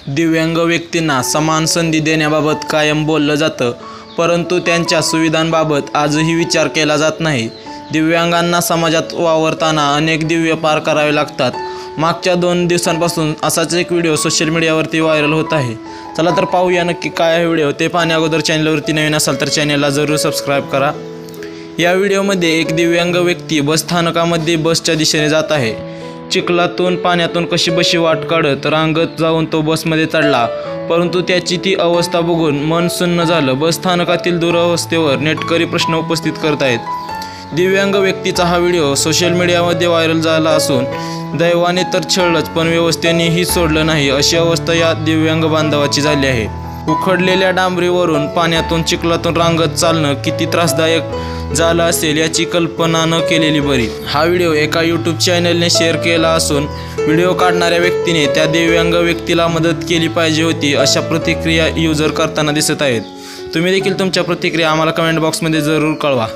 दिव्यांग व्यक्तींना समान संधी देण्याबाबत कायम बोललं जातं, परंतु त्यांच्या सुविधांबाबत आजही विचार केला जात नाही। दिव्यांगांना समाजात वावरताना अनेक दिव्य पार करावे लागतात। मागच्या 2 दिवसांपासून असाच एक व्हिडिओ सोशल मीडियावरती व्हायरल होत आहे। चला तर पाहूया नक्की काय आहे व्हिडिओ। ते पाहण्या अगोदर चॅनलवरती नवीन असाल तर चॅनलला जरूर सबस्क्राईब करा। या व्हिडिओमध्ये एक दिव्यांग व्यक्ती बस स्थानकामध्ये बसच्या दिशेने जात आहे। चिखलातून पाण्यातून कशीबशी वाट काढत रांगत जाऊन तो बसमध्ये चढला, परंतु त्याची ती अवस्था बघून मन सुन्न झालं। बस स्थानकातील दुरवस्थेवर नेटकरी प्रश्न उपस्थित करत आहेत। दिव्यांग व्यक्तीचा हा व्हिडिओ सोशल मीडियामध्ये व्हायरल झाला असून दैवाने तर छळलंच पण व्यवस्थेनेही सोडलं नाही, अशी अवस्था या दिव्यांग बांधवाची झाली आहे। उखडलेल्या डांबरीवरून पाण्यातून चिखलातून रांगत चालणं किती त्रासदायक झालं असेल याची कल्पना न केलेली बरी। हा व्हिडिओ एका यूट्यूब चॅनलने शेअर केला असून व्हिडिओ काढणाऱ्या व्यक्तीने त्या दिव्यांग व्यक्तीला मदत केली पाहिजे होती, अशा प्रतिक्रिया यूजर करताना दिसत आहेत। तुम्ही देखील तुमच्या प्रतिक्रिया आम्हाला कमेंट बॉक्समध्ये जरूर कळवा।